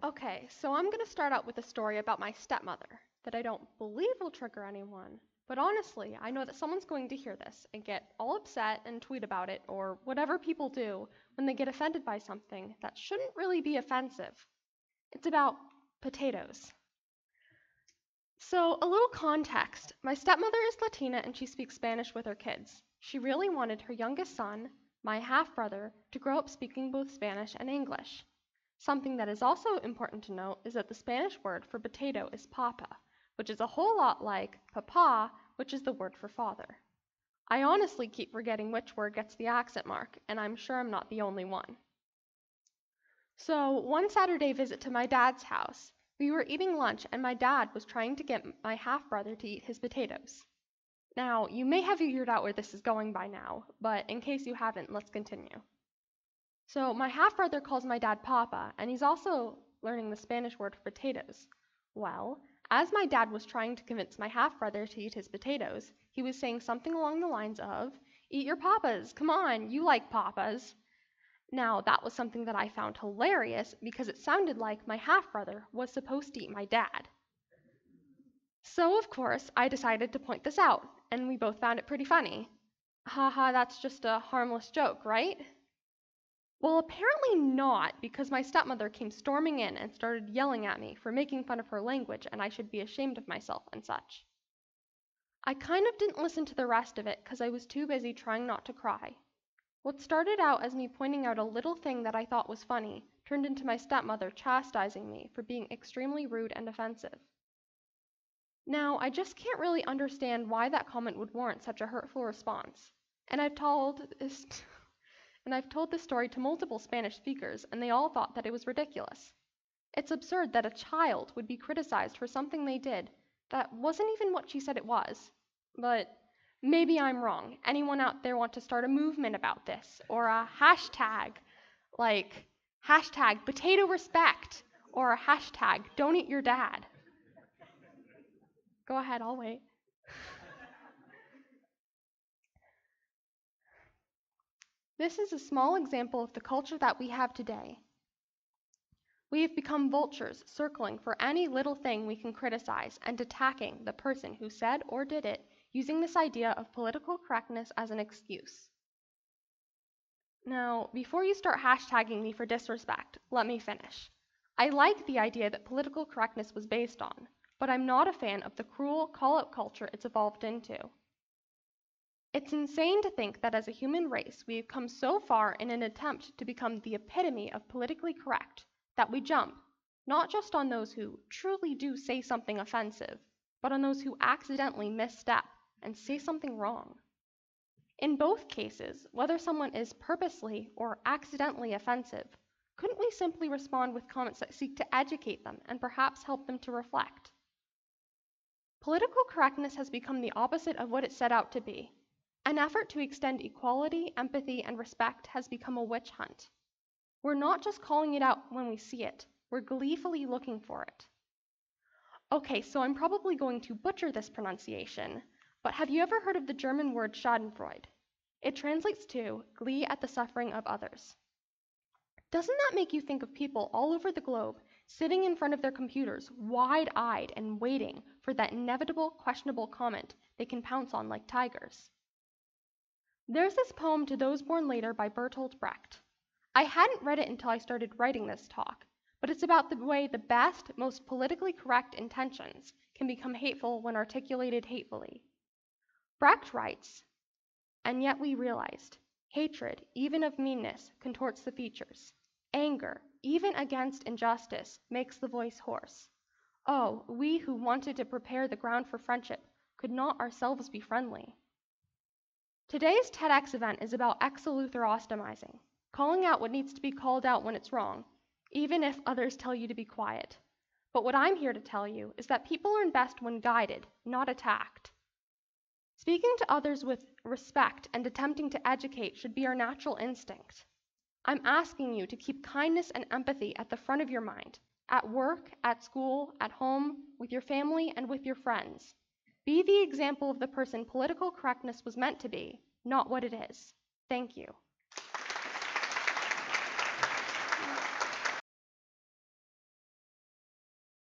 Okay, so I'm going to start out with a story about my stepmother that I don't believe will trigger anyone. But honestly, I know that someone's going to hear this and get all upset and tweet about it, or whatever people do when they get offended by something that shouldn't really be offensive. It's about potatoes. So, a little context. My stepmother is Latina and she speaks Spanish with her kids. She really wanted her youngest son, my half-brother, to grow up speaking both Spanish and English. Something that is also important to note is that the Spanish word for potato is papa, which is a whole lot like papa, which is the word for father. I honestly keep forgetting which word gets the accent mark, and I'm sure I'm not the only one. So, one Saturday visit to my dad's house, we were eating lunch and my dad was trying to get my half-brother to eat his potatoes. Now, you may have figured out where this is going by now, but in case you haven't, let's continue. So my half-brother calls my dad Papa, and he's also learning the Spanish word for potatoes. Well, as my dad was trying to convince my half-brother to eat his potatoes, he was saying something along the lines of, "Eat your papas, come on, you like papas." Now, that was something that I found hilarious because it sounded like my half-brother was supposed to eat my dad. So, of course, I decided to point this out, and we both found it pretty funny. Haha, that's just a harmless joke, right? Well, apparently not, because my stepmother came storming in and started yelling at me for making fun of her language and I should be ashamed of myself and such. I kind of didn't listen to the rest of it because I was too busy trying not to cry. What started out as me pointing out a little thing that I thought was funny turned into my stepmother chastising me for being extremely rude and offensive. Now, I just can't really understand why that comment would warrant such a hurtful response, and I've told this story to multiple Spanish speakers, and they all thought that it was ridiculous. It's absurd that a child would be criticized for something they did that wasn't even what she said it was. But maybe I'm wrong. Anyone out there want to start a movement about this? Or a hashtag, like hashtag potato respect, or a hashtag don't eat your dad? Go ahead, I'll wait. This is a small example of the culture that we have today. We have become vultures circling for any little thing we can criticize and attacking the person who said or did it using this idea of political correctness as an excuse. Now, before you start hashtagging me for disrespect, let me finish. I like the idea that political correctness was based on, but I'm not a fan of the cruel call-out culture it's evolved into. It's insane to think that as a human race, we have come so far in an attempt to become the epitome of politically correct that we jump, not just on those who truly do say something offensive, but on those who accidentally misstep and say something wrong. In both cases, whether someone is purposely or accidentally offensive, couldn't we simply respond with comments that seek to educate them and perhaps help them to reflect? Political correctness has become the opposite of what it set out to be. An effort to extend equality, empathy, and respect has become a witch hunt. We're not just calling it out when we see it, we're gleefully looking for it. Okay, so I'm probably going to butcher this pronunciation, but have you ever heard of the German word Schadenfreude? It translates to glee at the suffering of others. Doesn't that make you think of people all over the globe sitting in front of their computers, wide-eyed and waiting for that inevitable, questionable comment they can pounce on like tigers? There's this poem To Those Born Later by Bertolt Brecht. I hadn't read it until I started writing this talk, but it's about the way the best, most politically correct intentions can become hateful when articulated hatefully. Brecht writes, "And yet we realized, hatred, even of meanness, contorts the features. Anger, even against injustice, makes the voice hoarse. Oh, we who wanted to prepare the ground for friendship could not ourselves be friendly." Today's TEDx event is about exolutherostomizing, calling out what needs to be called out when it's wrong, even if others tell you to be quiet. But what I'm here to tell you is that people learn best when guided, not attacked. Speaking to others with respect and attempting to educate should be our natural instinct. I'm asking you to keep kindness and empathy at the front of your mind, at work, at school, at home, with your family, and with your friends. Be the example of the person political correctness was meant to be, not what it is. Thank you.